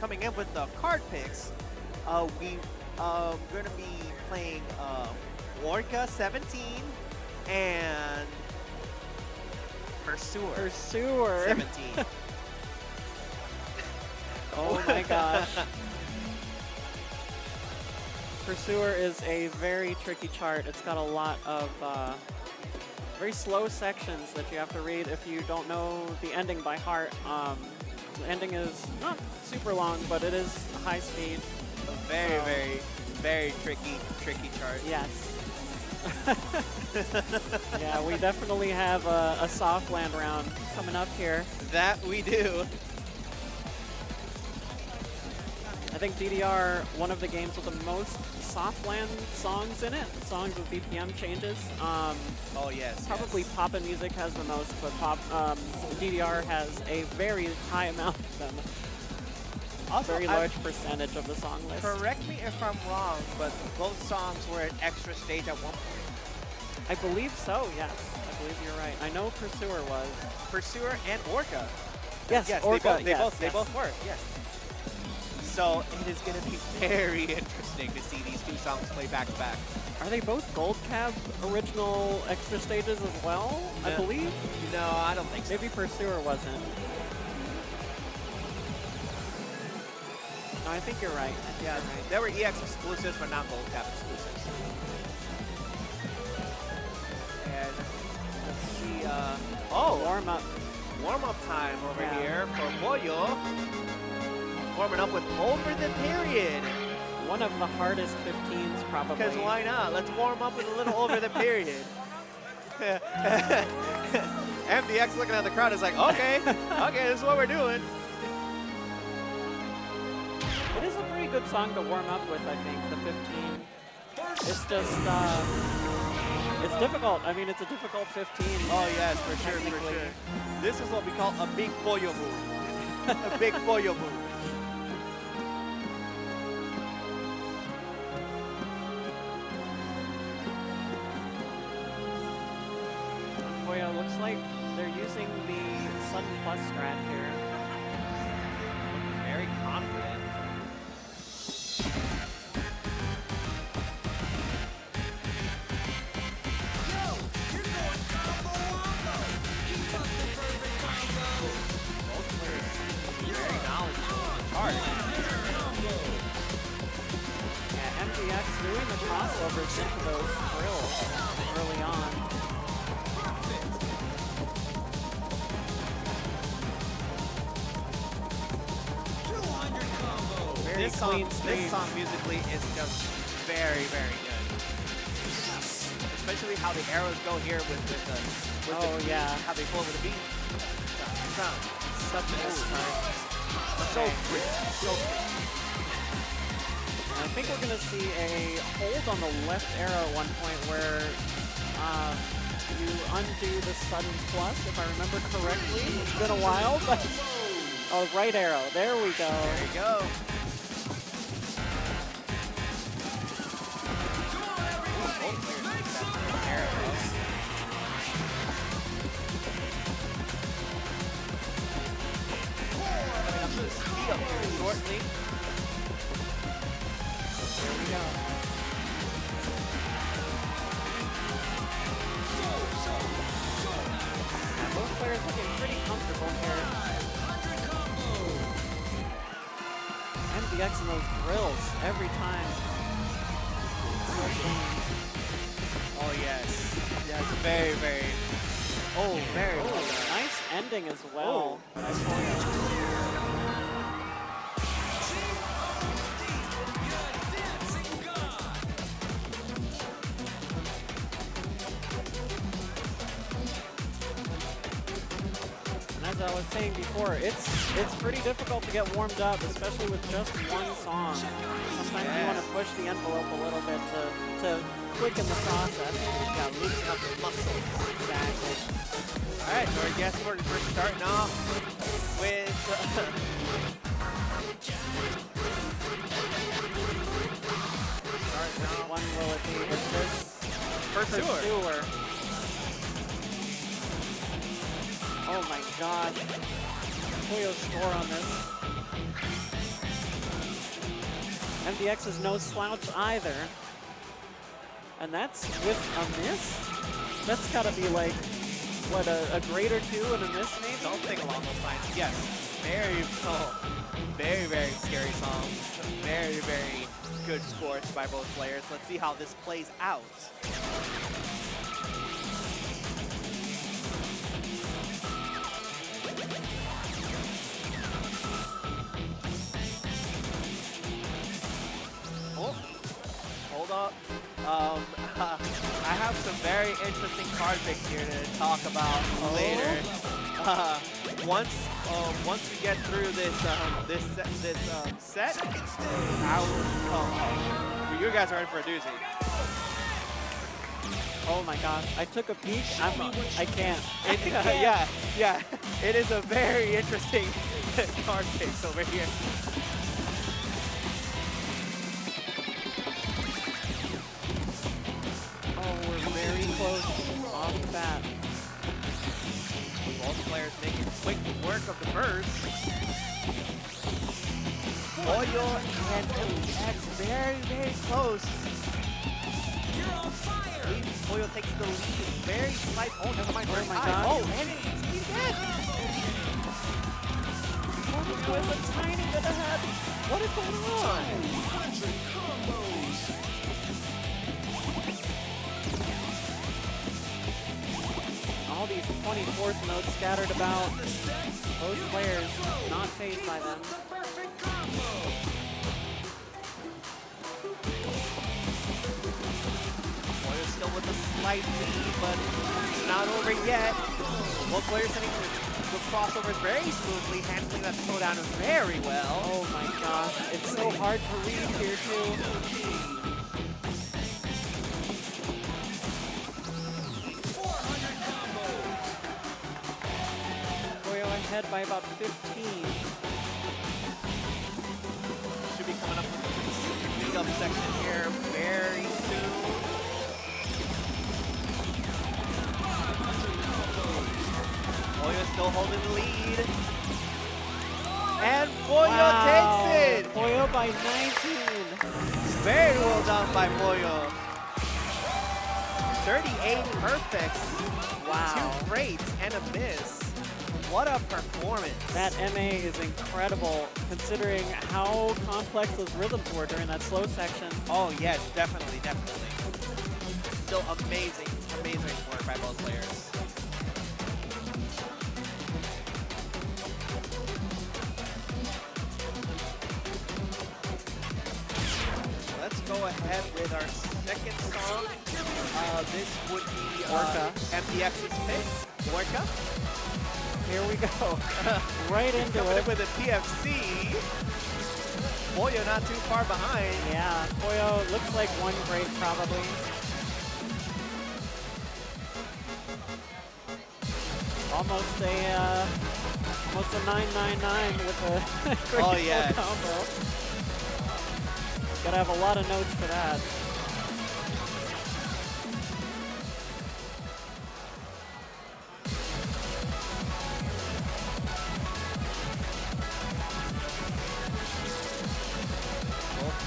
coming in with the card picks, we going to be playing ORCA 17 and Pursuer 17. Oh my gosh. Pursuer is a very tricky chart. It's got a lot of very slow sections that you have to read if you don't know the ending by heart. The ending is not super long, but it is high speed. A very tricky chart. Yes. Yeah, we definitely have a soft land round coming up here. That we do. I think DDR, one of the games with the most soft land songs in it, songs with BPM changes. Oh yes. Probably Pop and Music has the most, but DDR has a very high amount of them. Also, very large percentage of the song list. Correct me if I'm wrong, but both songs were at extra stage at one point. I believe so, yes. I believe you're right. I know Pursuer was. Pursuer and ORCA. Yes, ORCA, they both were, yes. So it is going to be very interesting to see these two songs play back to back. Are they both Gold Cab original extra stages as well, I believe? No, I don't think so. Maybe Pursuer wasn't. No, I think you're right. Yeah, they were EX exclusives, but not Gold Cab exclusives. And let's see, warm-up time over here for Pollo. Warming up with Over the Period. One of the hardest 15s, probably. Because why not? Let's warm up with a little Over the Period. MDX looking at the crowd is like, okay, this is what we're doing. It is a pretty good song to warm up with, I think, the 15. It's just, it's difficult. I mean, it's a difficult 15. Oh yes, for sure, for sure. This is what we call a big Pollo move. A big Pollo move. Looks like they're using the Sudden Plus strat here. Very confident. Both players very knowledgeable on the chart. Yeah, MDX doing the crossovers into those drills early on. This song musically is just very good. Especially how the arrows go here with how they flow with the beat. Sound. Such a nice time. So quick. So quick. I think we're going to see a hold on the left arrow at one point where you undo the sudden plus, if I remember correctly. It's been a while, but oh, right arrow. There we go. There you go. Speed up here shortly. There we go. Yeah, both players looking pretty comfortable here. MDX in those drills every time. Oh yes. Yes, very. Oh, very well done. Nice ending as well. Oh, nice point. As I was saying before, it's pretty difficult to get warmed up, especially with just one song. Sometimes you want to push the envelope a little bit to quicken the process. Yeah, loosen up the muscle. Exactly. All right, so I guess we're starting off with which one will it be? It's this Pursuer. Oh my god. Pollo's score on this. MDX is no slouch either. And that's with a miss? That's gotta be like, what, a grade or two and a miss maybe? Something along those lines. Yes. Very, very, very scary song. Very, very good scores by both players. Let's see how this plays out. Oh, hold up. I have some very interesting card picks here to talk about later. Once we get through this set, you guys are in for a doozy. Oh my gosh! I took a peek. I can't. Yeah. It is a very interesting card picks over here. We're very close off the bat. Both players making quick work of the burst. Pollo and MDX very, very close. You're on fire! Pollo takes the lead. Very slight. Oh, never mind. Oh my god. Oh, and he's dead. Pollo is a tiny bit ahead. What is going on? 100 combos! All these 24th notes scattered about. Both players not phased by them. Pollo still with a slight lead, but it's not over yet. Both players hitting the crossovers very smoothly, handling that slowdown very well. Oh my gosh, it's so hard to read here too. Ahead by about 15. Should be coming up with the speed up section here very soon. Pollo still holding the lead. And Pollo takes it! Pollo by 19. Very well done by Pollo. 38 perfects. Wow. 2 greats and a miss. What a performance. That MA is incredible considering how complex those rhythms were during that slow section. Oh yes, definitely. Still amazing work by both players. Let's go ahead with our second song. This would be ORCA. MDX's pick, ORCA. Here we go. Right into Coming in it. with a PFC. Pollo not too far behind. Yeah, Pollo looks like 1 grade probably. Almost a 999 with a great combo. Gotta have a lot of notes for that.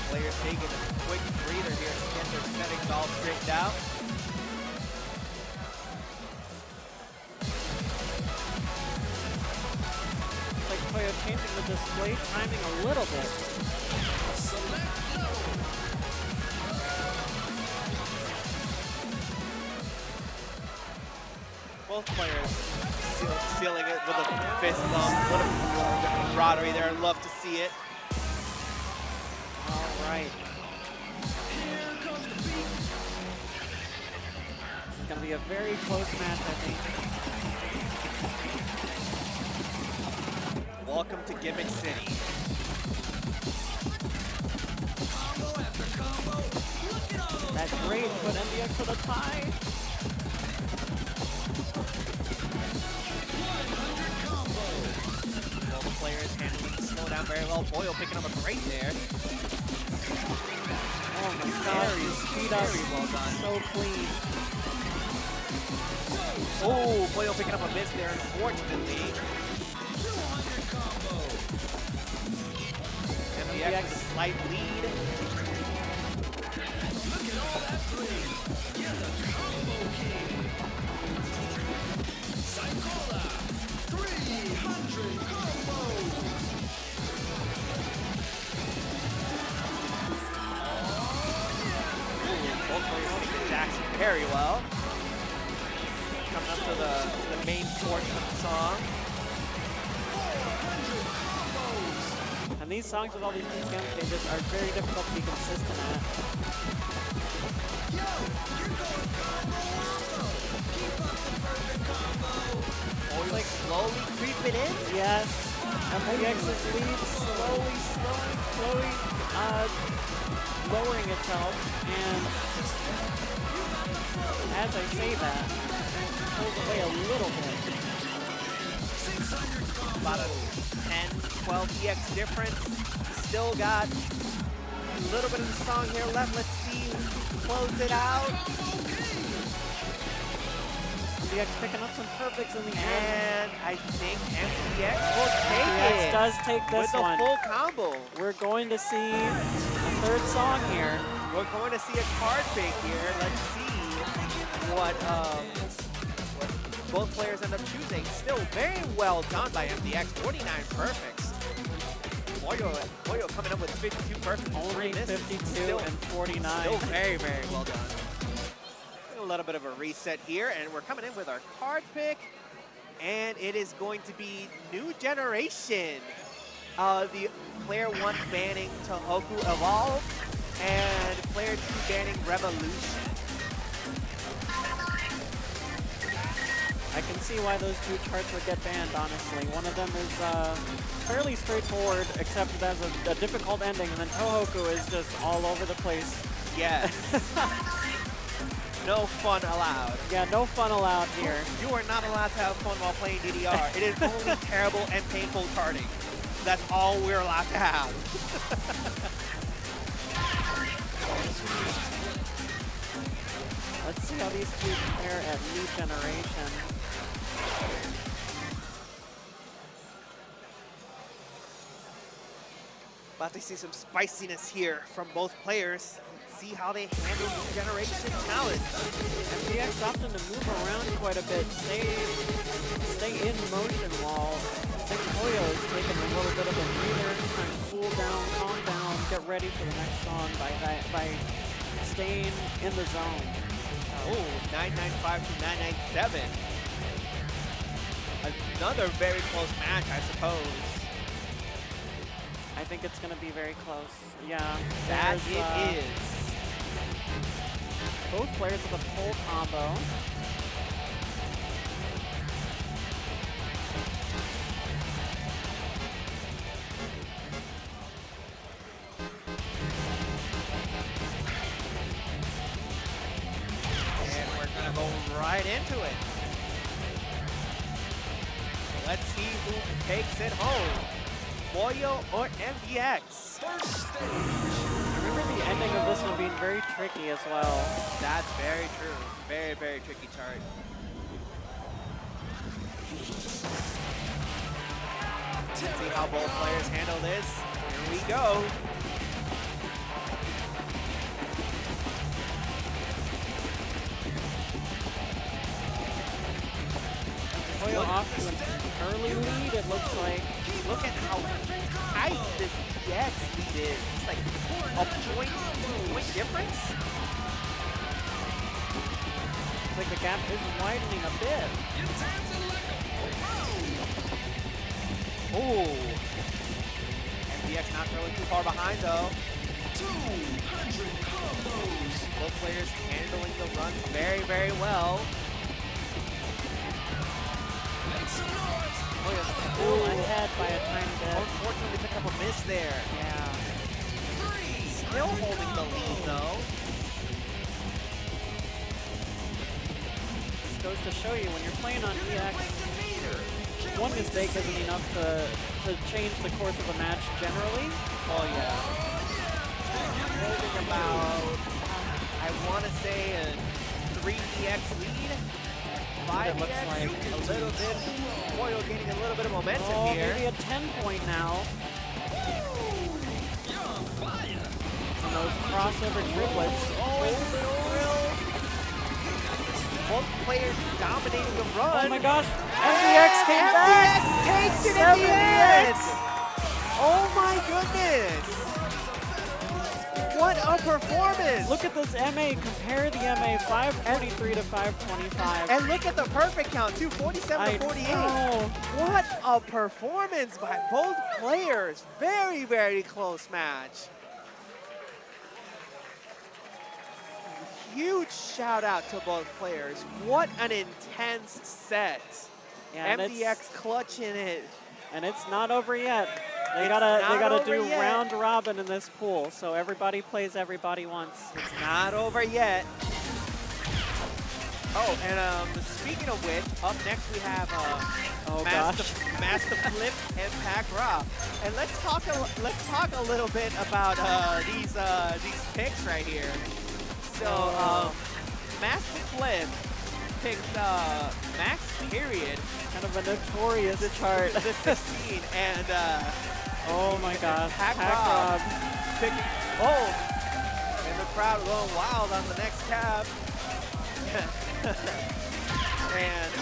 Players taking a quick breather here to get their settings all straightened out. Looks like Pollo changing the display timing a little bit. Both players sealing it with a fist bump. What a camaraderie there. I'd love to see it. All right. It's going to be a very close match, I think. Welcome to Gimmick City. That great put MDX with a tie. Both players handling the slowdown very well. Pollo picking up a great there. Oh my god, speed up. Very well done. So clean. Oh, Pollo picking up a miss there, unfortunately. MDX slight lead. Look at all that bling. Yeah, the combo king. Psychola. 300 combos. Both players taking Jackson very well. Coming up to the main portion of the song. 400 combos. And these songs with all these BPM changes are very difficult to be consistent at. Yo, you're going combo wombo. Keep up the perfect combo. Always like slowly creeping in. Yes, MDX's lead slowly lowering itself, and as I say that, pulls away a little bit. 600 combos. About a 10, 12 EX difference. Still got a little bit of the song here left. Let's see who can close it out. MDX picking up some perfects in the end. And I think MDX will take MDX it does take this with a one. full combo. We're going to see a third song here. We're going to see a card pick here. Let's see what both players end up choosing. Still very well done by MDX. 49 perfects. Moyo coming up with 52 perfects. Only 52 and 49. Still very, very well done. A little bit of a reset here, and we're coming in with our card pick, and it is going to be New Generation. The player 1 banning Tohoku Evolve, and player 2 banning Revolution. I can see why those two charts would get banned, honestly. One of them is fairly straightforward, except it has a difficult ending, and then Tohoku is just all over the place. Yes. No fun allowed. Yeah, no fun allowed here. You are not allowed to have fun while playing DDR. It is only terrible and painful charting. That's all we're allowed to have. Let's see how these two compare at New Generation. About to see some spiciness here from both players. See how they handle the Generation challenge. MDX opting to move around quite a bit, stay in motion while I think Moyo is taking a little bit of a breather, trying to cool down, calm down, get ready for the next song by staying in the zone. Oh, 995 to 997. Another very close match, I suppose. I think it's going to be very close. Yeah. That there's, it is. Both players with a full combo. And we're going to go right into it. Let's see who takes it home. Moyo or MDX? First stage. I remember the ending of this one being very tricky as well. That's very true. Very, very tricky chart. Let's see how both players handle this. Here we go. Moyo off to an early lead, it looks like. Look at how tight this DX lead is. It's like a point difference. Looks like the gap is widening a bit. Ooh. MDX not really too far behind though. 200 combos. Both players handling the runs very, very well. Make some noise. Oh, yes. Still ahead by a tiny bit. Unfortunately, pick up a miss there. Yeah. 3. Still holding the lead though. This goes to show you when you're playing on EX, one mistake isn't enough to change the course of a match generally. Oh yeah. Holding about, I want to say a 3 EX lead. 5 It looks EX, like a little bit. Moyo gaining a little bit of momentum Oh, here. maybe a 10 point now. Young crossover triplets. Both players dominating the run. Oh my gosh, MDX came back! MDX takes it at the 7 end! hits. Oh my goodness! What a performance! Look at this MA, compare the MA, 523 to 525. And look at the perfect count too, 47 to 48. know. What a performance by both players. Very, very close match. Huge shout out to both players. What an intense set. Yeah, and MDX clutching it. And it's not over yet. They It's gotta not do over yet. round robin in this pool, so everybody plays everybody once. It's not over yet. Oh, and speaking of which, up next we have Oh gosh. MastaFlip and PacRob. And let's talk a little bit about these picks right here. So MastaFlip picked Max Period, Kind of a notorious chart. the 16, and Oh my gosh. PacRob picking, and the crowd going wild on the next cab. And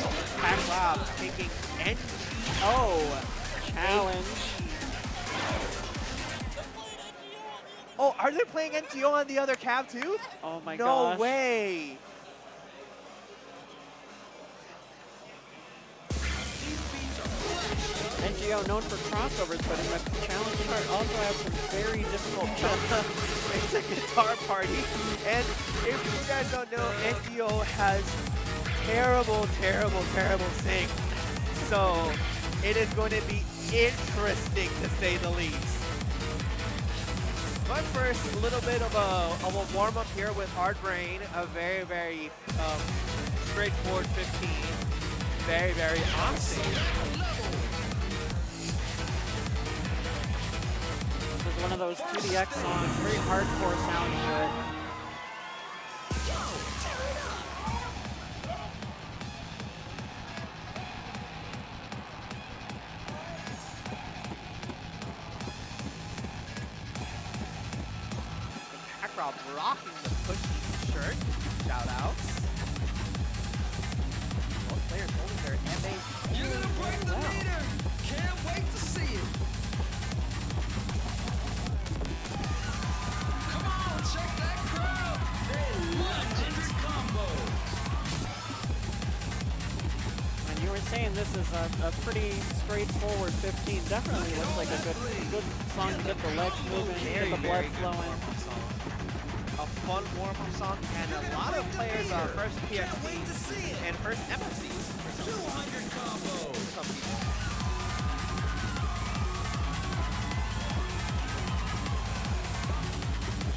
PacRob taking NGO Challenge. Oh, are they playing NGO on the other cab too? Oh my No gosh. way. NGO known for crossovers, but in the challenge chart also has some very difficult jumps. It's a guitar party. And if you guys don't know, NGO has terrible, terrible, terrible sync. So it is going to be interesting to say the least. But first, a little bit of a warm-up here with Hard Brain, a very, very straightforward 15. Very, very honestly. This is one of those 2DX songs, very hardcore sounding to it. PacRob rocking the pushy shirt. Shout outs. Both players holding their MA. You're gonna break the meter. Can't wait to see it. Come on, check that crowd. Legends combo. And you were saying this is a pretty straightforward 15. Definitely looks like a good song to get the legs moving, get the blood flowing. A fun warm-up song, and a lot of players are first PFC and first MFCs. 200 combo. Some people.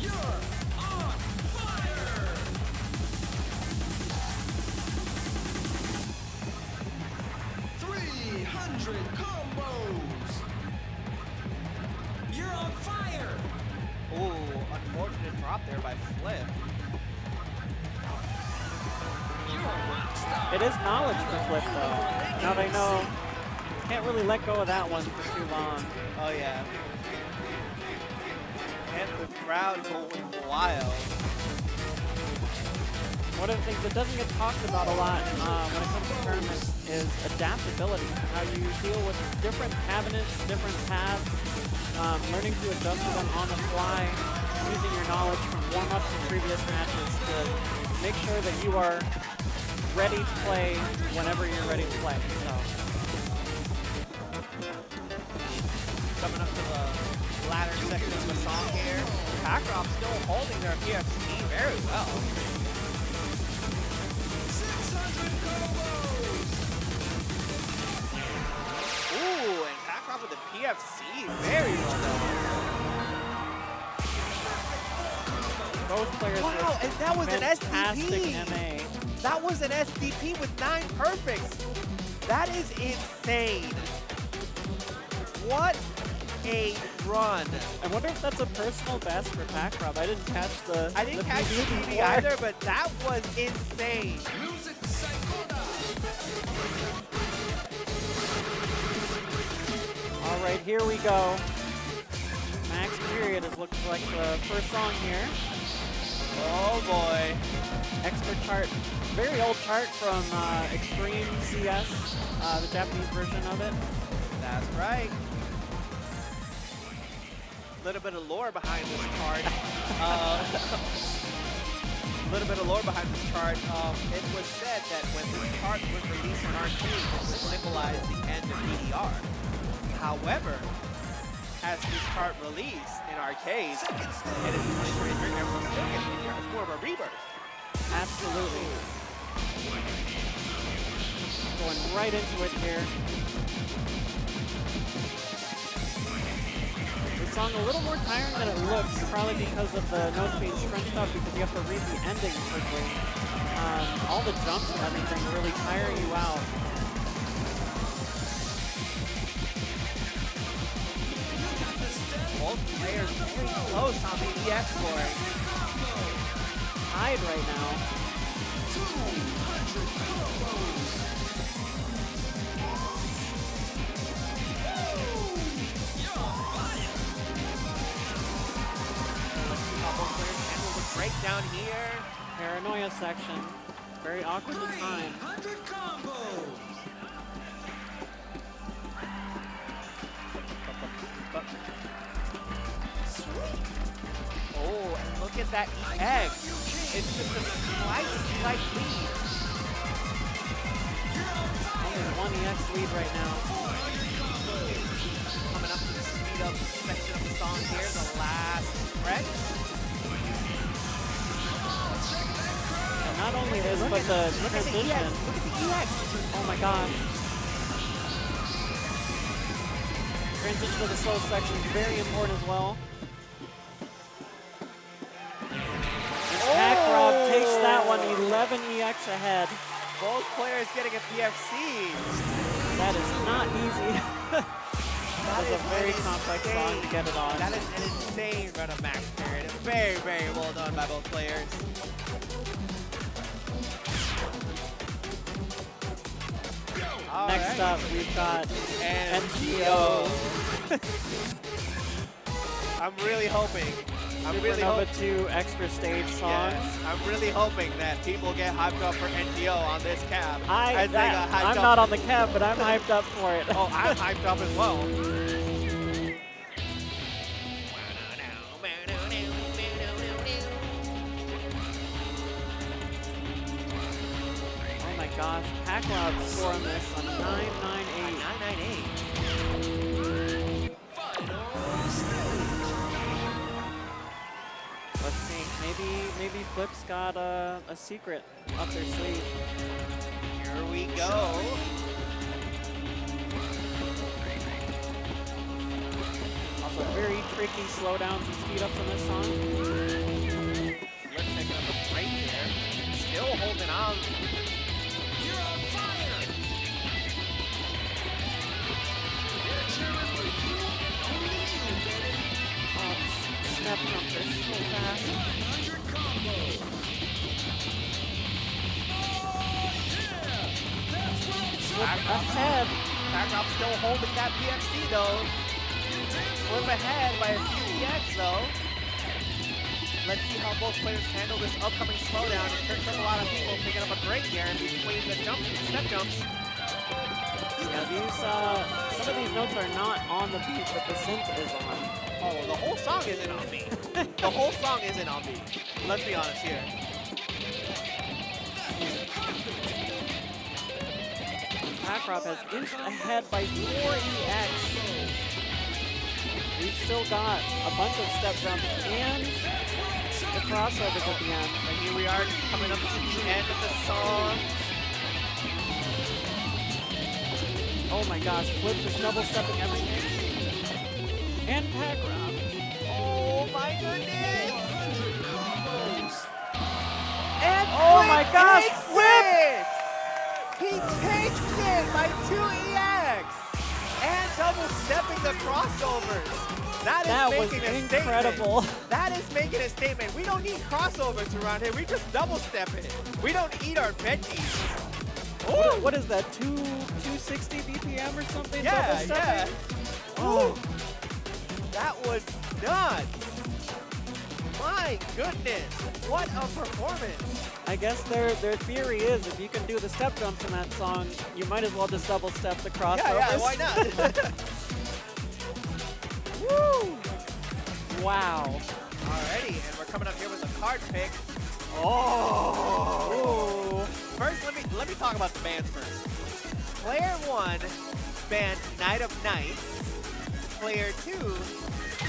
You're on fire. 300 combos. You're on fire. Ooh, unfortunate drop there by Flip. You're a rock star. It is knowledge for Flip though. Now they know, can't really let go of that one for too long. Oh yeah. And the crowd going wild. One of the things that doesn't get talked about a lot when it comes to tournaments is adaptability. How you deal with different cabinets, different paths, learning to adjust to them on the fly, using your knowledge from warm-ups and previous matches to make sure that you are ready to play whenever you're ready to play. So. Coming up to the latter section of the song here. PacRob still holding their PFC very well. 600 combos. Ooh, and PacRob with the PFC, very well done. Both players Wow, and that was an fantastic SDP. MA. That was an SDP with 9 perfects. That is insane. What a run. I wonder if that's a personal best for PacRob. I didn't catch the I didn't catch the PB PB either, but that was insane. Music Psychoda. All right, here we go. Max Period is looking select the first song here. Oh boy. Expert chart, very old chart from Extreme CS, the Japanese version of it. That's right. A little bit of lore behind this chart. A little bit of lore behind this chart. It was said that when this chart was released in arcade, it symbolized the end of DDR. However, as this chart released in arcades, it is it's more of a rebirth. Absolutely. Going right into it here. The song a little more tiring than it looks, probably because of the notes being scrunched up, because you have to read the ending quickly. All the jumps and everything really tire you out. Both players very close on the EX scoring. Tied right now. Breakdown here. PARANOiA section. Very awkward to time. 100 combos. Oh, and look at that EX. It's just a slight lead. Only one EX lead right now. Coming up to the speed up section of the song here, the last stretch. Not only this, but the transition. Look at the EX. Oh my gosh. Transition to the slow section is very important as well. And PacRob takes that one 11 EX ahead. Both players getting a PFC. That is not easy. That is a very complex song to get it on. That is an insane run of max period. Very, very well done by both players. Next up, we've got MDO. I'm really hoping. Number 2 extra stage song. Yes, I'm really hoping that people get hyped up for NDO on this cab. I'm not on the cab, but I'm hyped up for it. Oh, I'm hyped up as well. Oh my gosh, PacRob scoring this on 998. 998. Let's see, maybe Flip's got a secret up their sleeve. Here we go. Also very tricky slowdowns and speed ups on this song. Flip picking up a break there. Still holding on. You're on fire. Oh, snap jumps are so fast. 100 combos. Ahead. PacRob still holding that PFC though. Flip ahead by a few EX though. Let's see how both players handle this upcoming slowdown. It turns out a lot of people picking up a break here in between the jumps and step jumps. Yeah, some of these notes are not on the beat, but the synth is on. Oh, the whole song isn't on me. The whole song isn't on me. Let's be honest here. PacRob has inched ahead by 4 EX. We've still got a bunch of step jumps and the crossovers at the end. And here we are coming up to the end of the song. Oh my gosh, Flip just double stepping everything. And PacRob. Oh my goodness! And Oh my Flip gosh, takes Flip! it! He takes it by 2 EX! And double stepping the crossovers. That was making a incredible. Statement. That is making a statement. We don't need crossovers around here. We just double step it. We don't eat our veggies. What is that, 260 BPM or something? Yeah, double stepping? yeah. Oh. That was nuts. My goodness, what a performance. I guess their theory is if you can do the step jumps in that song, you might as well just double step the crossovers. Yeah, why not? Woo! Wow. Alrighty, and we're coming up here with a card pick. Oh! First, let me talk about the bands first. Player 1 banned Night of Nights. Player 2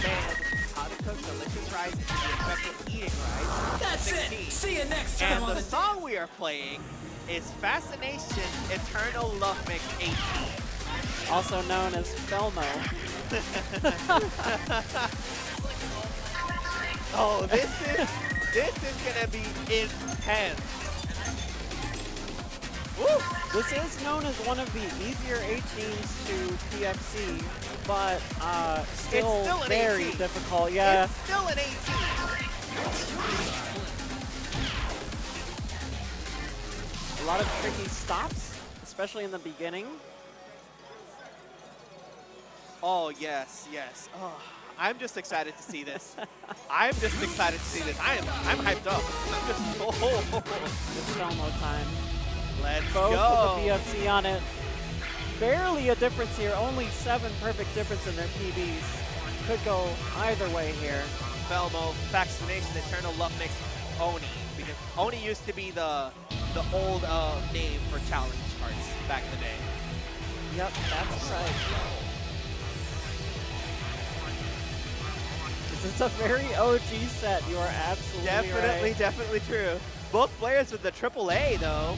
banned How to Cook Delicious Rice and the Effect of Eating Rice. That's 16. it. See you next time And on the the song we are playing is Fascination Eternal Love Mix 18. Also known as Felmo. Oh, this is gonna be intense. Woo! This is known as one of the easier 18s to PXC, but still still an very 18. difficult. Yeah. It's still an 18. A lot of tricky stops, especially in the beginning. Oh, yes, yes. Oh, I'm just excited to see this. I'm just excited to see this. I'm hyped up. I'm just, It's Felmo time. Let's Both go. with the BFC on it. Barely a difference here. Only 7 perfect difference in their PBs. Could go either way here. Felmo, Fascination, Eternal Love Mix, Oni. Because Oni used to be the old name for challenge cards back in the day. Yep, that's right. This is a very OG set. You are absolutely right. Definitely true. Both players with the AAA though.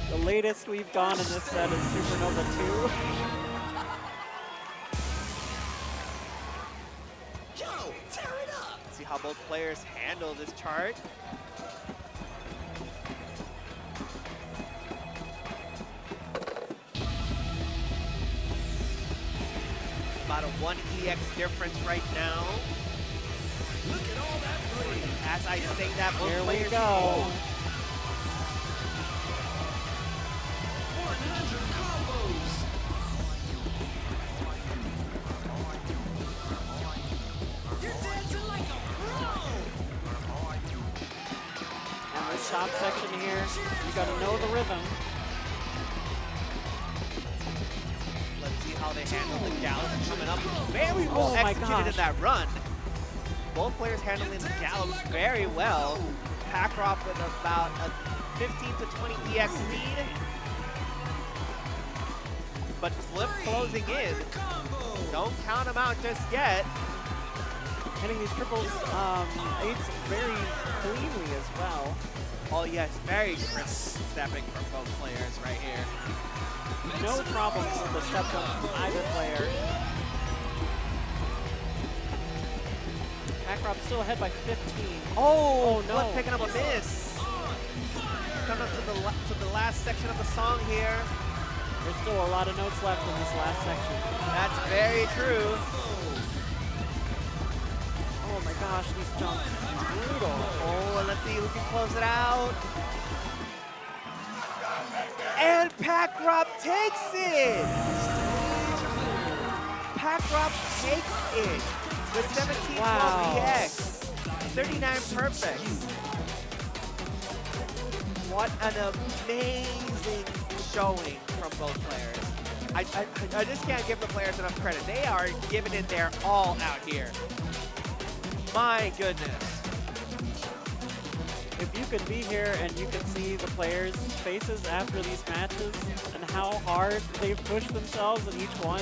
The latest we've gone in this set is Supernova 2. Yo, tear it up. See how both players handle this chart. About a 1 EX difference right now. Look at all that money. As I say that, both Here we players go. 100 combos. You're dancing like a pro. And the stop section here, you gotta know the rhythm. Let's see how they handle the gallops coming up. Very well Oh my executed in gosh. that run. Both players handling the gallops very well. PacRob with about a 15 to 20 EX lead. But Flip closing in. Don't count him out just yet. Hitting these triple eights very cleanly as well. Oh yes, very crisp stepping from both players right here. No problems with the step jump from either player. PacRob still ahead by 15. Oh, no. Flip picking up a miss. Coming up to the last section of the song here. There's still a lot of notes left in this last section. That's very true. Oh my gosh, these jumps, brutal. Oh, and let's see who can close it out. And PacRob takes it! PacRob takes it with 17 Wow. 12 EX. 39 perfect. What an amazing showing from both players. I just can't give the players enough credit. They are giving it their all out here. My goodness. If you could be here and you could see the players' faces after these matches and how hard they've pushed themselves in each one,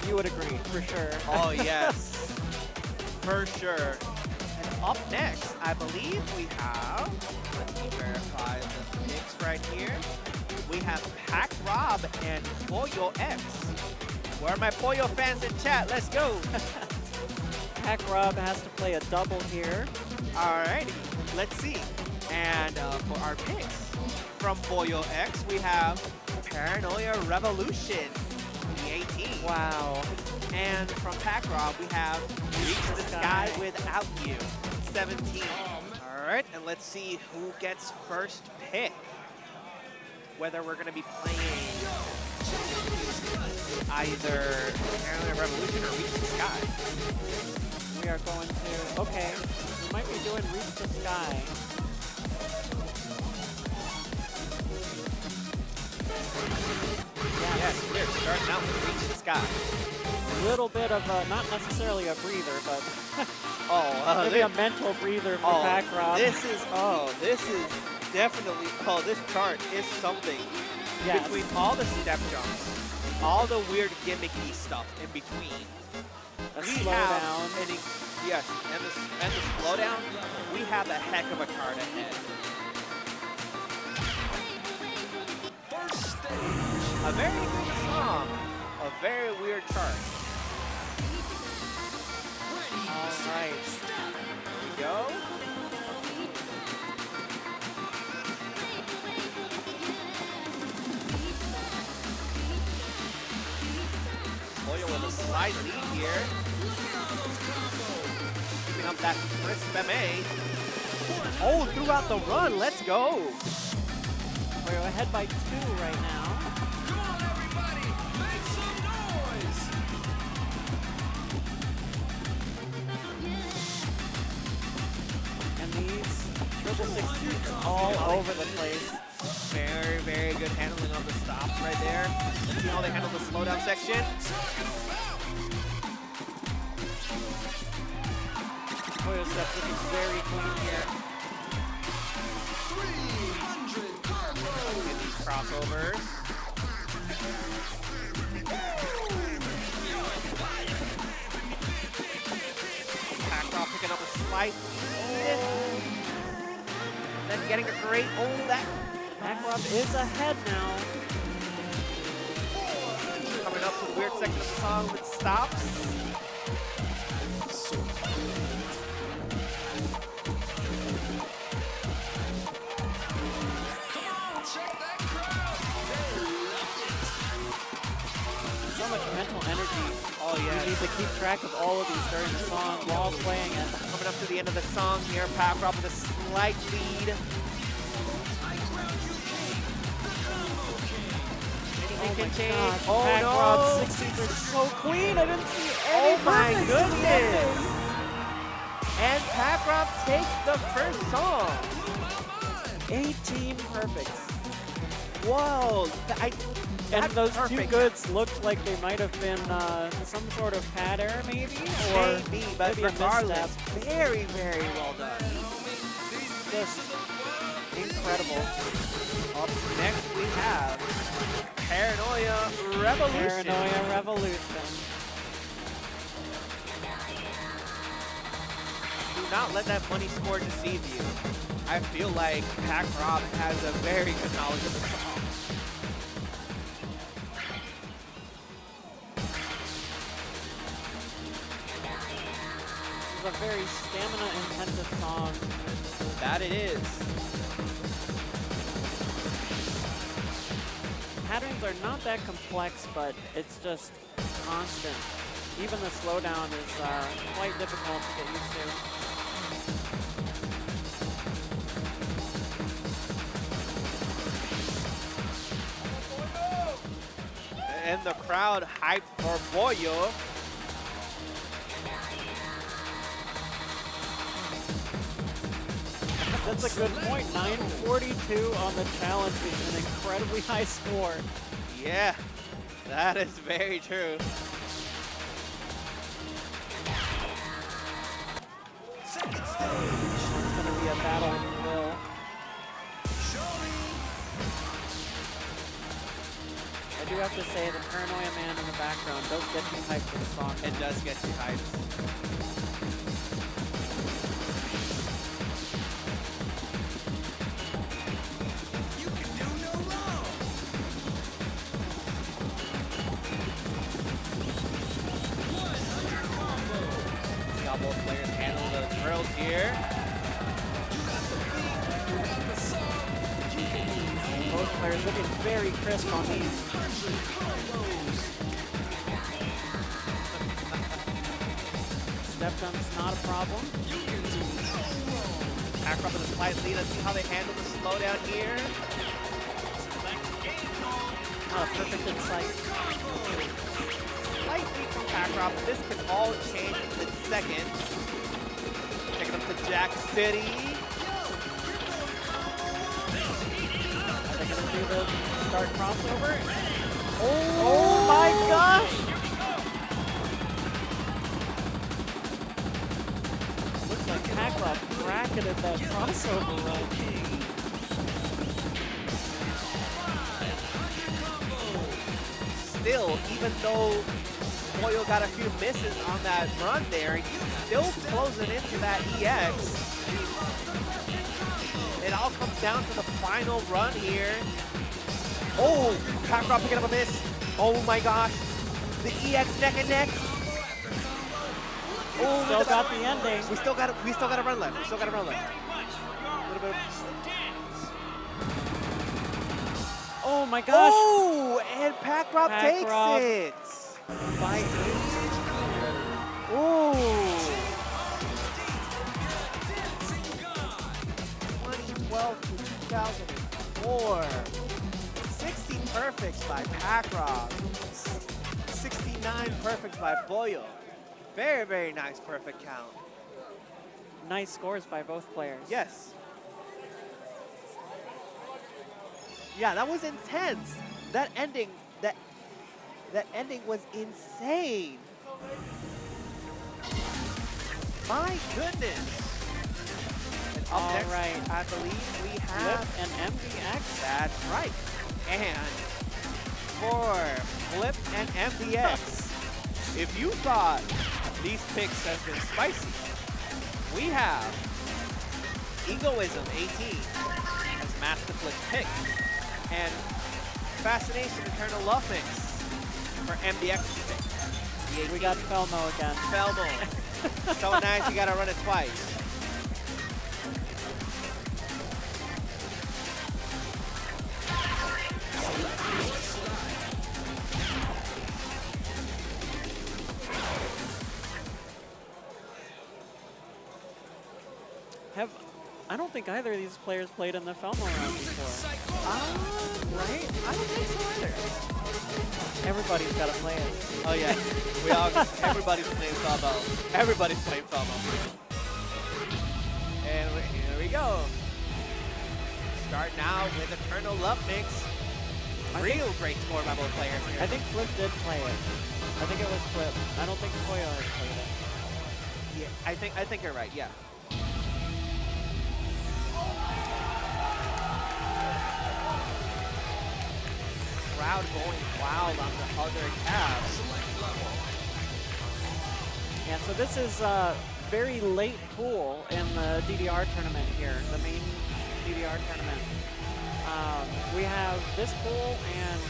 you would agree, for sure. Oh, yes. For sure. And up next, I believe we have, let me verify the picks right here. We have PacRob and PolloX. Where are my Pollo fans in chat? Let's go. PacRob has to play a double here. Alrighty, let's see. And for our picks, from PolloX, we have PARANOiA Revolution E18. Wow. And from PacRob, we have Reach the Sky Without You, 17. All right, and let's see who gets first pick. Whether we're going to be playing either PARANOiA Revolution or Reach the Sky. we are going to, okay, we might be doing Reach the Sky. Yes, we're starting out with Reach the Sky. A little bit of a, not necessarily a breather, but maybe a mental breather for PacRob. This is definitely, this chart is something. Yes. Between all the step jumps, all the weird gimmicky stuff in between, A we slowdown. have and the slowdown, we have a heck of a card ahead. First stage. A very good song, a very weird chart. All right. Here we go. Loyal with a slight lead here. Keeping up that crisp MA. Oh, throughout the run, let's go. We're ahead by 2 right now. Come on, everybody, make some noise. And these 666 all over the place. Very, very good handling of the stops right there. Let's see how they handle the slowdown section. Toyo steps looking very clean here. 300 cargo. Get these crossovers. PacRob picking up a slight lead. Then getting a great, that PacRob is ahead now. coming up to the weird section of the song with stops. Come on, check that crowd. They love it. So much mental energy. Oh You yeah. need to keep track of all of these during the song while playing it. Coming up to the end of the song here, PacRob with a slight lead. Anything can change. Oh Oh PacRob 60s are so clean. I didn't see Oh any my perfects in the goodness. ending. And PacRob takes the first song. 18 perfects. Whoa. And That's those 2 perfect. goods looked like they might have been some sort of pad error maybe? Or Maybe, but maybe a regardless, misstep. very, very well done. Just incredible. Up next we have PARANOiA Revolution. PARANOiA Revolution. Do not let that money score deceive you. I feel like PacRob has a very good knowledge of the song. This is a very stamina-intensive song. That it is. Patterns are not that complex, but it's just constant. Even the slowdown is quite difficult to get used to. And the crowd hyped for Boyo. That's a good point. 942 on the challenge is an incredibly high score. Yeah, that is very true. Second It's stage. going to be a battle of will. Show me. I do have to say the PARANOiA man in the background does get you hyped for the song. It does get you hyped. You can do no wrong. See how both players handle the drills here. Both players looking very crisp on these. Step jump's not a problem. PacRob with a slight lead. Let's see how they handle the slowdown here. Not a perfect insight. slight lead from PacRob. This could all change in second. Taking up to Jack City. Are they gonna do the start crossover? Oh my gosh! Looks like PacRob bracketed that crossover run. Still, even though Boyle got a few misses on that run there, he's still closing into that EX. It all comes down to the final run here. Oh, PacRob picking up a miss. Oh my gosh. The EX neck and neck. Oh, Still got the ending. We still got a run left. We still got a run left. A little bit of... Oh my gosh! Oh, and PacRob takes it by 8. Ooh. 2012 to 2004. 60 perfects by PacRob. 69 perfects by Boyo. Very, very nice perfect count. Nice scores by both players. Yes. Yeah, that was intense. That ending was insane. My goodness. And up next, right. I believe we have Flip and MDX. That's right. And for Flip and MDX, if you thought these picks have been spicy, we have EGOISM 18 as MastaFlip pick. And Fascination Eternal Love Mix for MDX pick. We got Felmo again. Felmo. So nice, you gotta run it twice. I don't think either of these players played in the Felmo round before. Right? I don't think so either. Everybody's got to play it. Oh yeah, everybody's playing Felmo. Everybody's playing Felmo. And here we go. Starting out with Eternal Love Mix. Real great score by both players here. I think Flip did play it. I think it was Flip. I don't think Koyo has played it. Yeah, I think you're right, yeah. Crowd going wild on the other calves. Yeah, so this is a very late pool in the DDR tournament here, the main DDR tournament. We have this pool and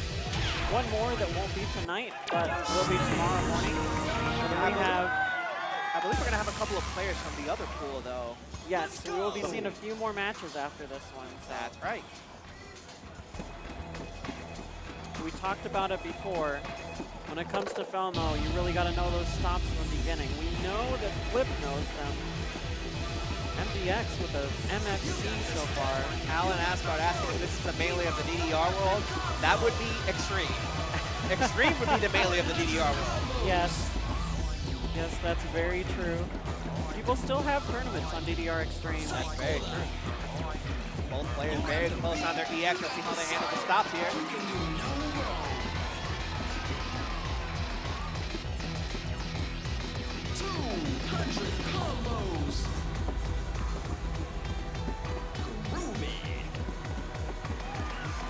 one more that won't be tonight, but will be tomorrow morning. And then we have... I believe we're going to have a couple of players from the other pool, though. Yes, we will be seeing a few more matches after this one. So. That's right. We talked about it before. When it comes to Felmo, you really got to know those stops from the beginning. We know that Flip knows them. MDX with a MFC so far. Alan Asgard asking if this is the melee of the DDR world. That would be Extreme. Extreme would be the melee of the DDR world. Yes. Yes, that's very true. People still have tournaments on DDR Extreme. That's very true. Both players very close on their EX. Let's see how they handle the stops here.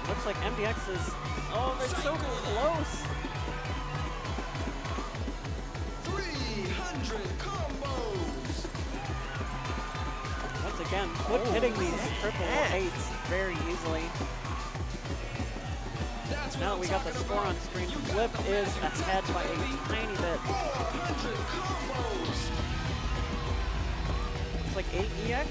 Looks like MDX is... Oh, they're so close! 300 combos. Once again, Flip hitting these triple eights very easily. Now that we got the score on screen, Flip is ahead by a tiny bit. 400 combos. It's like 8 EX.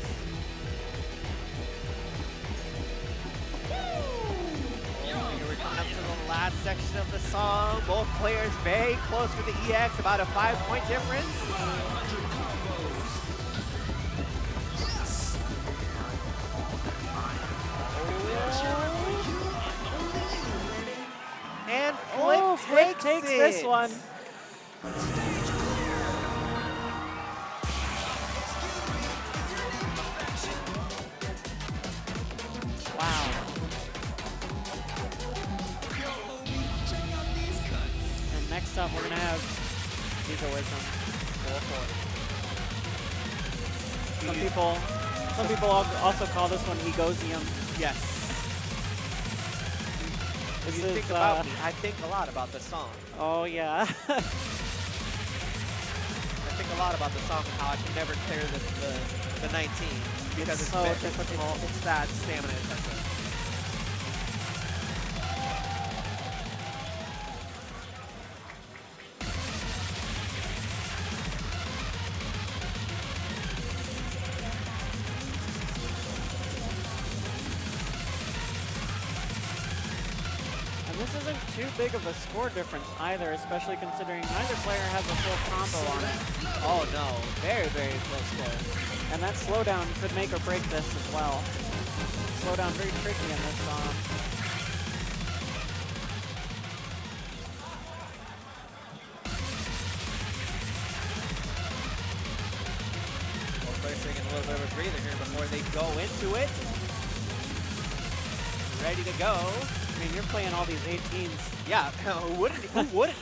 We're coming up to the last section of the song. Both players very close with the EX, about a 5-point difference. And Flip Flip takes this one. Wow. And next up, we're gonna have EGOISM. Some people also call this one EGOISM. Yes. If you think about me, I think a lot about the song. Oh yeah. I think a lot about the song and how I can never clear the 19 because it's so difficult. It's that stamina intensive. And this isn't too big of a score difference either, especially considering neither player has a full combo on it. Oh no, very, very close score. And that slowdown could make or break this as well. Slowdown very tricky in this song. Both players taking a little bit of a breather here before they go into it. Ready to go. I mean, you're playing all these 18s. Yeah, who wouldn't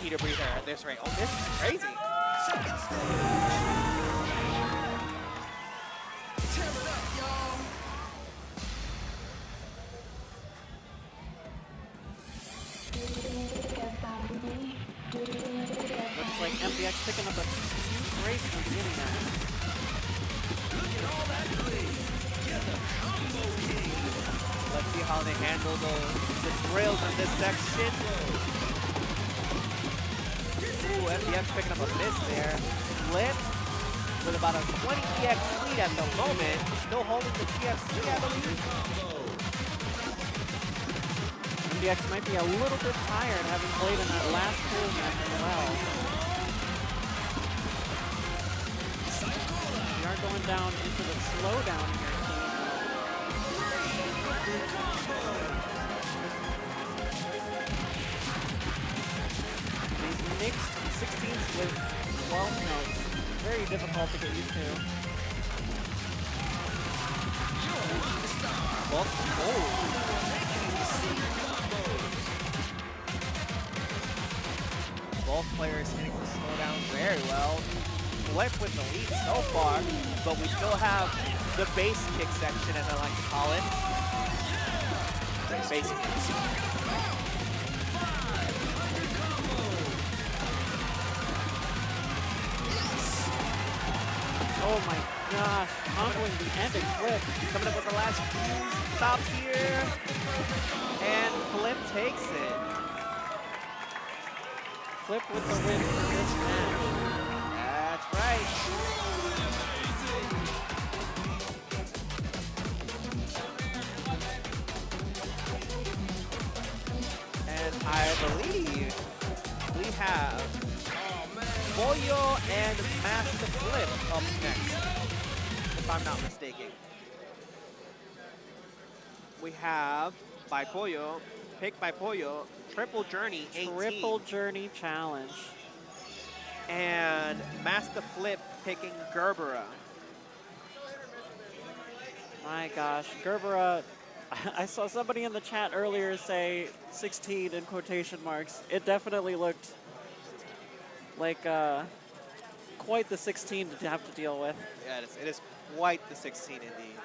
need a breather at this rate? Oh, this is crazy. Second stage. Tear it up, y'all. Looks like MDX picking up a few breaks in the beginning there. Look at all that blade. Get the combo king. Let's see how they handle the drills in this section. Ooh, MDX picking up a miss there. Flip with about a 20 EX lead at the moment. Still holding the TFC, I believe. MDX might be a little bit tired having played in that last pool match as well. We are going down into the slowdown here soon. These mixed 16s with 12 notes, very difficult to get used to. Both players hitting the slowdown very well. Flip with the lead so far, but we still have the base kick section, as I like to call it. Basic kicks. Oh my gosh, comboing the ending flip. Coming up with the last few stops here. And Flip takes it. Flip with the win for this match. That's right. And I believe we have Pollo and MastaFlip up next, if I'm not mistaken. We have by Pollo, picked by Pollo, Triple Journey 18. Triple Journey Challenge. And MastaFlip picking GERBERA. My gosh, GERBERA, I saw somebody in the chat earlier say 16 in quotation marks. It definitely looked like quite the 16 to have to deal with. Yeah, it is quite the 16 indeed.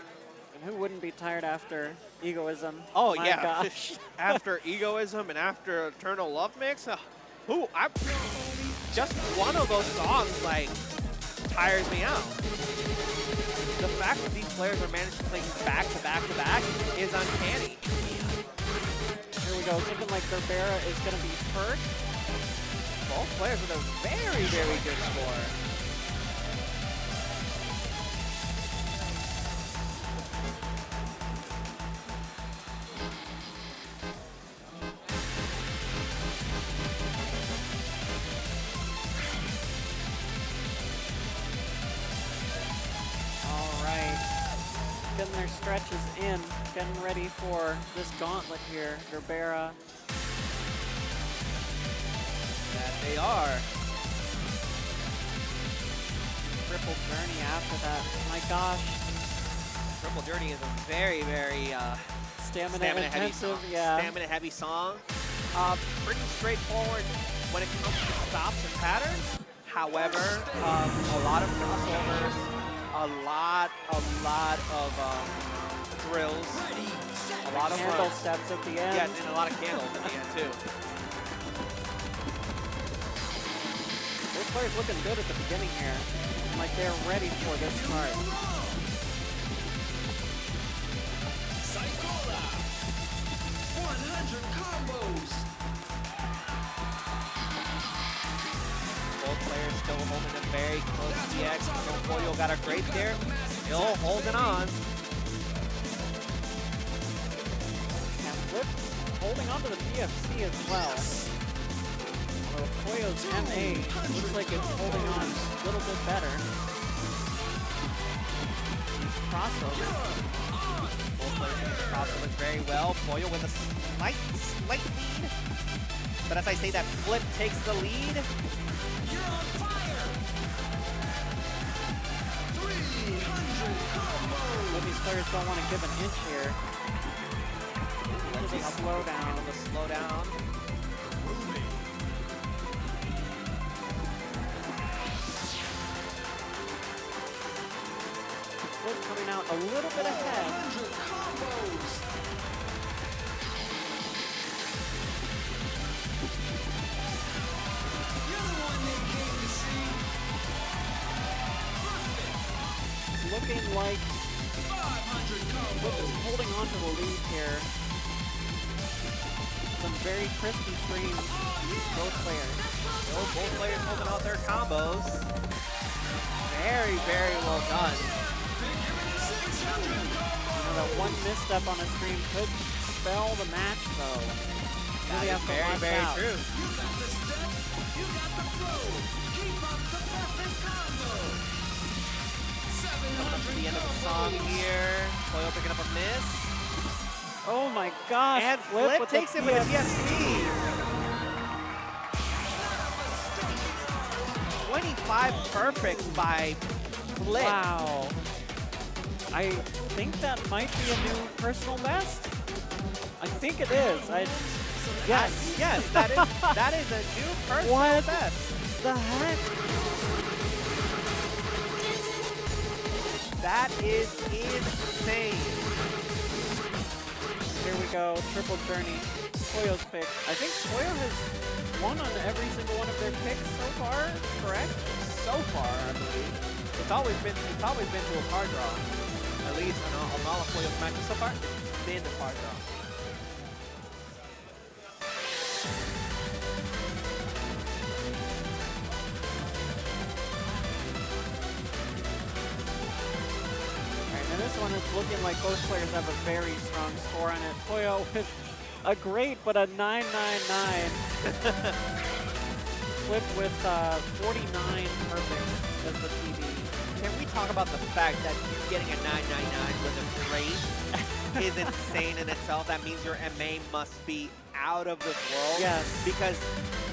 And who wouldn't be tired after EGOISM? Oh, My yeah. gosh. After EGOISM and after Eternal Love Mix, just one of those songs, like, tires me out. The fact that these players are managed to play back to back to back is uncanny. Here we go. It's looking like GERBERA is going to be hurt. Both players with a very, very good score. All right. Getting their stretches in. Getting ready for this gauntlet here. GERBERA. That they are. triple journey after that. My gosh. Triple Journey is a very, very Stamina heavy intensive, song. yeah. Stamina heavy song. Pretty straightforward when it comes to stops and patterns. However, a lot of crossovers, a lot of drills, a lot of Handle steps at the end. Yes, and a lot of candles at the end too. Both players looking good at the beginning here. Like they're ready for this card. Psychola. 100 combos. Both players still holding it very close to the X. Pollo got a great there, still holding on. And Flip holding on to the PFC as well. Although Pollo's MA looks like it's holding on a little bit better. These crossovers. Both players use crossovers very well. Pollo with a slight lead. But as I say that, Flip takes the lead. You're on fire. 300 combos. But these players don't want to give an inch here. Let's see how slow down. The slow down. Flip coming out a little bit ahead. 100 combos. You're the one they came to see. It's looking like 500 Flip combos. is holding on to the lead here. Some very crispy streams, both players. Both players holding out their combos. Very, very well done. You know, that one misstep on a stream could spell the match, though. That Really is have to very, watch very out. true. You got the step, you got the flow. Keep up the perfect combo. Coming up to the end of the 700 song combos. here. Pollo picking up a miss. Oh my gosh! And Flip Flip with takes the it with a PFC. PFC. 25 perfect by Flip. Wow. I think that might be a new personal best. I think it is. Yes. Yes, that is a new personal What best. the heck? That is insane. Here we go, triple journey. Pollo's pick. I think Pollo has won on every single one of their picks so far, correct? So far, I believe. It's always been to a card draw. At least on all of Pollo's matches so far, it's been a card draw. And this one, it's looking like both players have a very strong score on it. Pollo with a great, but a 999. Flip with 49 perfect as the PB. Can we talk about the fact that you getting a 999 with a great is insane in itself? That means your MA must be out of this world. Yes. Because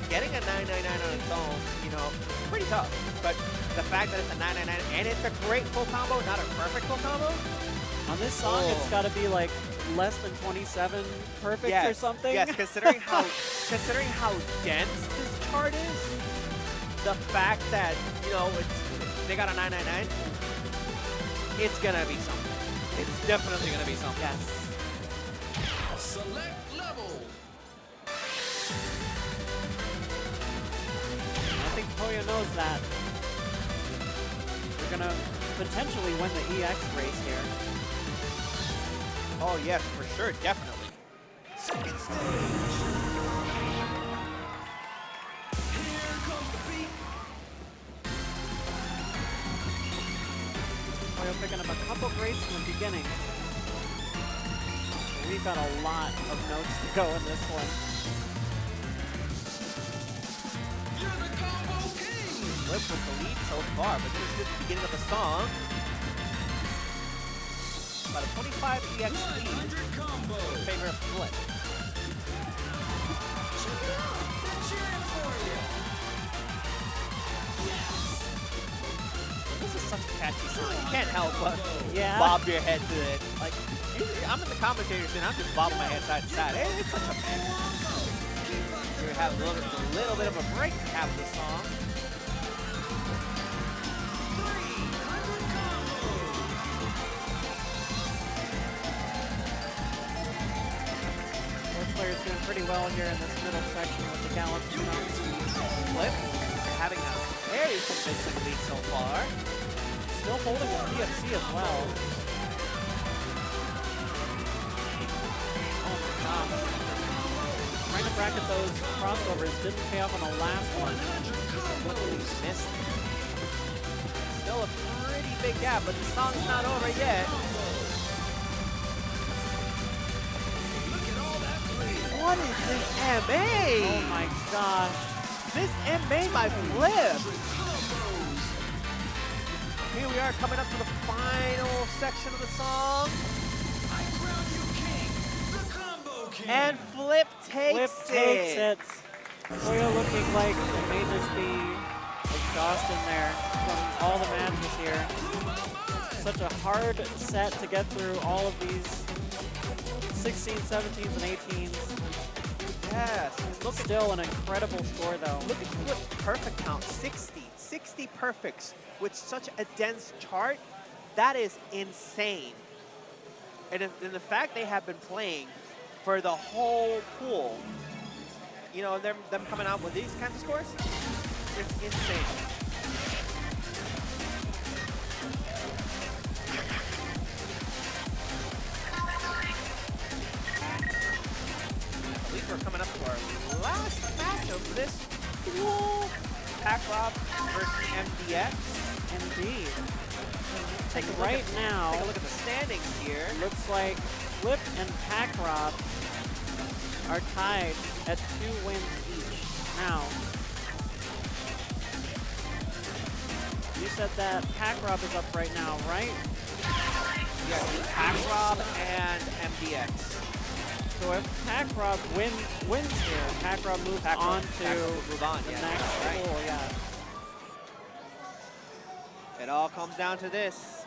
getting a 999 on its own, you know, pretty tough. But the fact that it's a 999 and it's a great full combo, not a perfect full combo. On this song, Oh. it's got to be like less than 27 perfects or something. Yes, considering how dense this chart is, the fact that, you know, they got a 999, it's gonna be something. It's definitely gonna be something. Yes. Select level. I think Pollo knows that. We're gonna potentially win the EX race here. Oh yes, for sure, definitely. Second stage. Here comes the beat. Pollo picking up a couple greats in the beginning. We've got a lot of notes to go in this one. You're the combo king. Flip with the lead so far, but this is just the beginning of the song. About a 25 EX lead 100 combo. in favor of Flip. Check it out. They're cheering for you. This such a catchy song. You can't help but Yeah. bob your head to it. Like, usually I'm in the commentators and I'm just bobbing my head side to side. It's such a mess. We have a little bit of a break to have the song. Both players doing pretty well here in this middle section with the gallons and runs. Flip having a very convincing lead so far. Still holding the PFC as well. Oh my gosh. Trying to bracket those crossovers didn't pay off on the last one. Completely missed it. Still a pretty big gap, but the song's not over yet. What is this MA? Oh my gosh. This MA by Flip. Here we are coming up to the final section of the song. And Flip takes it. Toyo looking like it may just be exhausting there from all the matches here. Such a hard set to get through all of these 16s, 17s, and 18s. Yes. Look at Still an incredible score though. Look at Flip's perfect count, 60 perfects with such a dense chart. That is insane. And the fact they have been playing for the whole pool, you know, them coming out with these kinds of scores, it's insane. I believe we're coming up to our last match of this pool. PacRob versus MDX. Indeed. Take a look Right at, now, take a look at the standings here. looks like Flip and PacRob are tied at 2 wins each. Now, you said that PacRob is up right now, right? Yeah, PacRob and MDX. So if PacRob wins here, PacRob moves on to move on. the Yeah, next right. pool, yeah. It all comes down to this.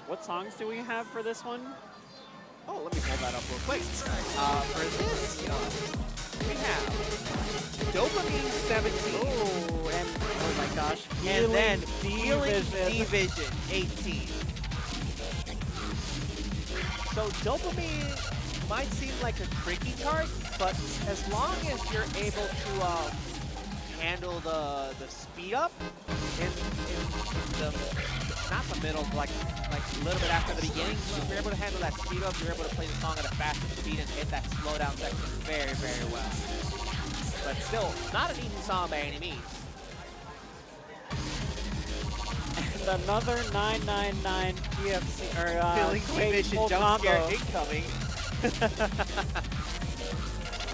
What songs do we have for this one? Oh, let me pull that up real quick. For this, we have Dopamine 17. Oh, and oh my gosh. And then Healing Division 18. So Dopamine might seem like a tricky card, but as long as you're able to handle the speed up in the, not the middle, like a little bit after the beginning, if you're able to handle that speed up, you're able to play the song at a faster speed and hit that slowdown section very, very well. But still, not an easy song by any means. And another 999 PFC, or Feeling great mission full jump combo. scare incoming.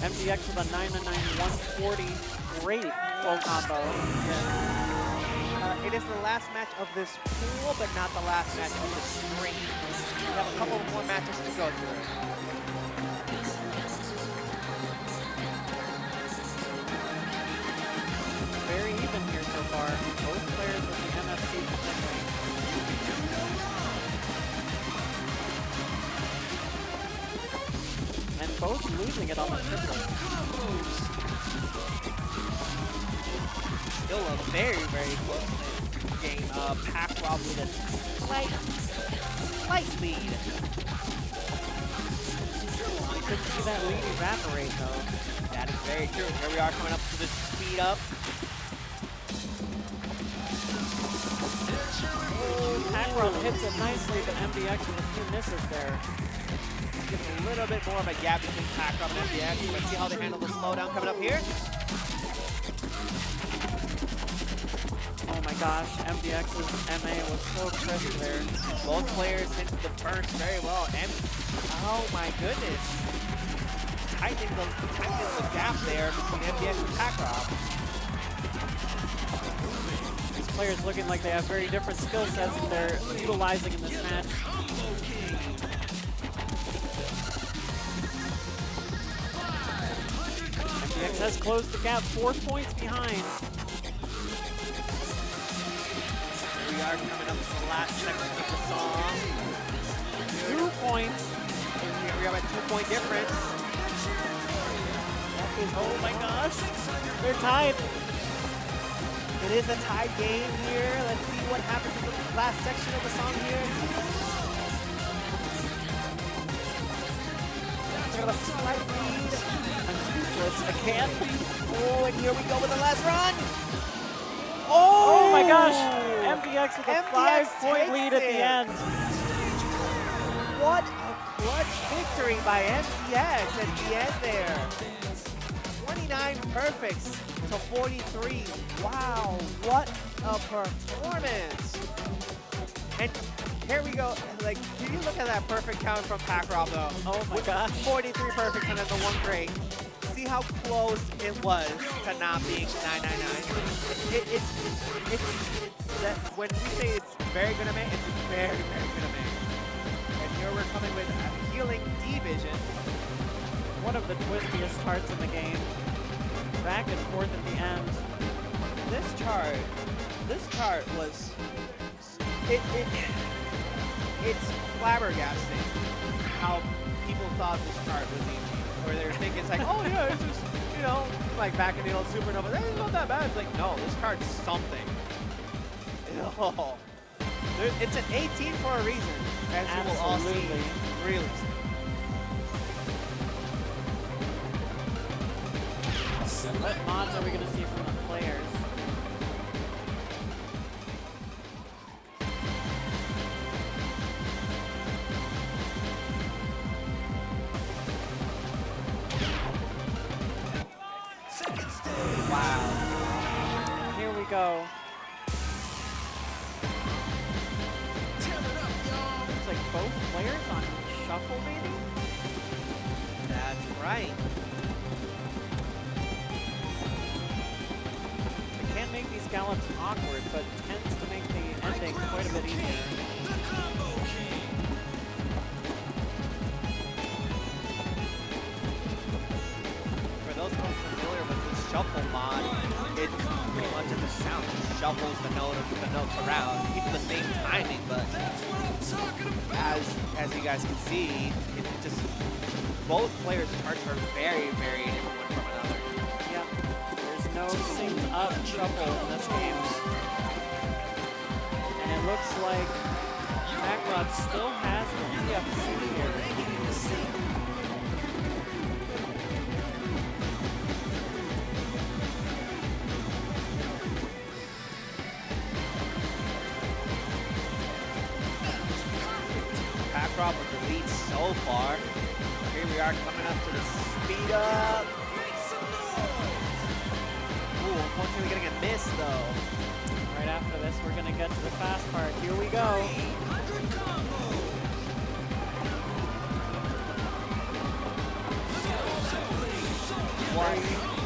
MDX with a 999 140. Great full combo. It is the last match of this pool, but not the last match of the stream. We have a couple more matches to go through. Very even here so far. Both players with the MFC contending. And both losing it on the triple. Still a very, very close game. PacRob with a slight lead. Couldn't see that lead evaporate though. That is very true. Here we are coming up to the speed up. Oh, PacRob hits it nicely, but MDX with a few misses there. Gives a little bit more of a gap between PacRob and MDX. Let's see how they handle the slowdown coming up here. Oh my gosh, MDX's MA was so crisp there. Both players hit the burst very well. Oh my goodness. I think the gap there between MDX and PacRob. These players looking like they have very different skill sets that they're utilizing in this match. MDX has closed the gap, 4 points behind. Here we we are coming up to the last section of the song. 2 points. And here we have a 2-point difference. Oh my gosh. They're tied. It is a tied game here. Let's see what happens in the last section of the song here. We have a slight lead. I'm speechless. I can't. Oh, and here we go with the last run. Oh my gosh. MDX with a MDX 5-point takes lead at the it. end. What a clutch victory by MDX at the end there. 29 perfects to 43. Wow, what a performance. And here we go. Like, can you look at that perfect count from PacRob though? Oh my With gosh. 43 perfects and then the 1 great. See how close it was to not being 999. It's that when we say it's very good at man, it's very, very good at man. And here we're coming with a healing D-Vision. One of the twistiest charts in the game. Back and forth at the end. This chart was, it's flabbergasting how people thought this chart was easy. Or they were thinking it's like, oh yeah, it's just, you know, like back in the old Supernova, it's not that bad. It's like, no, this card's something. Oh. It's an 18 for a reason, as you will all see Absolutely. really soon. What mods are we going to see from the players? Wow. Here we go. Looks like both players on shuffle, maybe? That's right. It can't make these gallops awkward, but tends to make the ending quite a bit easier. For those who are familiar with this shuffle mod, it pretty much is a sound. It shuffles the notes around. Keep the same timing, but as you guys can see, it just both players' charts are very, very different one from another. Yeah, there's no synced up shuffle in this game. And it looks like PacRob still has the PFC here. PacRob with the lead so far. Here we are coming up to the speed up. Ooh, unfortunately getting a miss though. Right after this, we're going to get to the fast part. Here we go.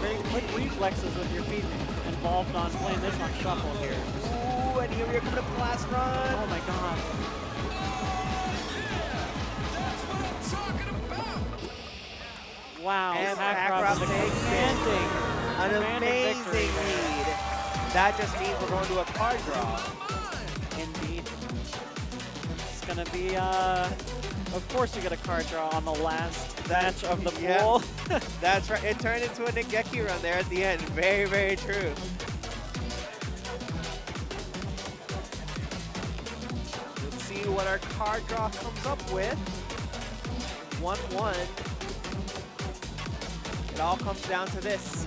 Very quick reflexes with your feet involved on playing this on shuffle here. Ooh, and here we are coming up to the last run. Oh my god. Wow, And PacRob PacRob with a takes commanding, An commanding victory amazing there. lead. That just means we're going to a card draw. Indeed. It's gonna be, of course you get a card draw on the last match of the Yeah. pool. That's right. It turned into a Ningeki run there at the end. Very, very true. Let's see what our card draw comes up with. 1-1. It all comes down to this.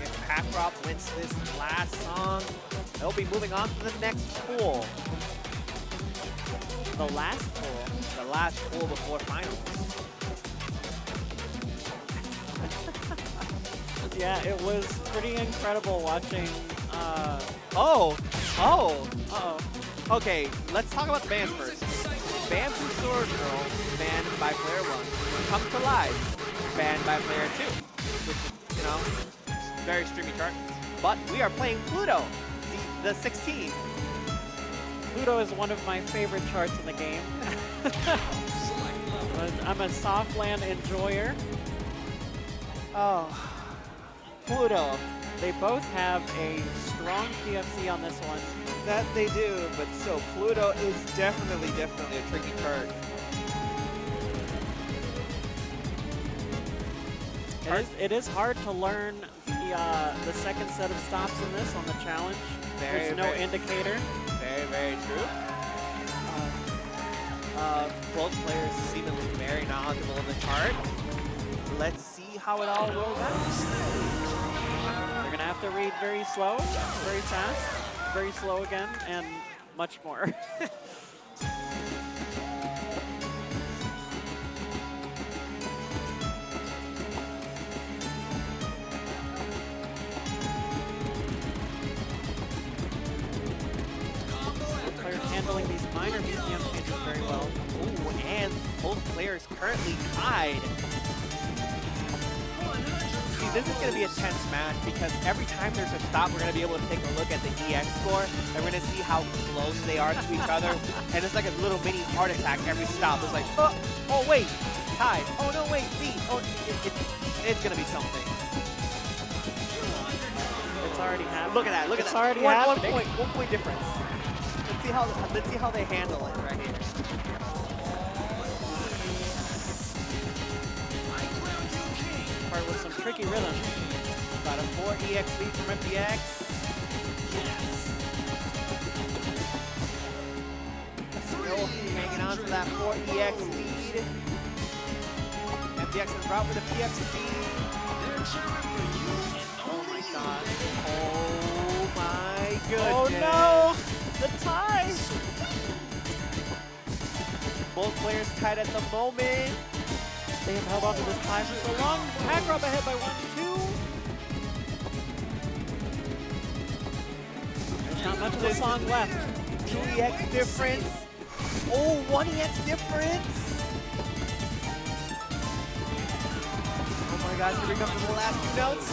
If PacRob wins this last song, they'll be moving on to the next pool. The last pool. The last pool before finals. Yeah, it was pretty incredible watching, Oh! uh-oh. Okay, let's talk about the bans first. Bamboo Sword Girl, banned by player 1. Come to Life, banned by player 2. Which, you know, very streamy chart. But we are playing Pluto, the 16. Pluto is one of my favorite charts in the game. I'm a soft land enjoyer. Oh, Pluto. They both have a strong PFC on this one. That they do, but so Pluto is definitely a tricky card. It is hard to learn the second set of stops in this on the challenge. There's no indicator. Very true. Both players seemingly very knowledgeable of the chart. Let's see how it all rolls out. They're gonna have to read very slow, very fast, very slow again, and much more. Handling these minor BPM changes very well. Ooh, and both players currently tied. See, this is going to be a tense match because every time there's a stop, we're going to be able to take a look at the EX score, and we're going to see how close they are to each other. And it's like a little mini heart attack every stop. It's like, oh wait, tied. Oh no, wait, lead. Oh, it's going to be something. It's already happening. Look at that. Look at that. It's already happening. 1 point difference. Let's see how they handle it right here. Part with some tricky rhythm. About a 4 EX lead from MDX. Still hanging on to that 4 EX lead. MDX is route with a PFC. Oh my god. Oh my goodness. Oh no! The tie! Both players tied at the moment. They have held on to this tie for so long. PacRob ahead by 1-2. There's not much of the song left. 2 EX difference. Oh, 1 EX difference. Oh my gosh, here we come for the last few notes.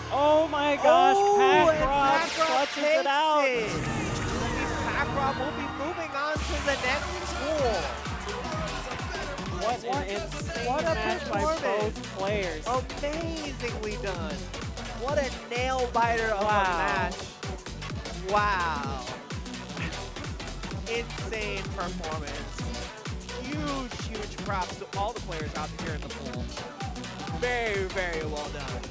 Oh my gosh, PacRob clutches takes it out. PacRob will be moving on to the next pool. What an insane what a match by both players. Amazingly done. What a nail biter of a match. Wow. Insane performance. Huge props to all the players out here in the pool. Very well done.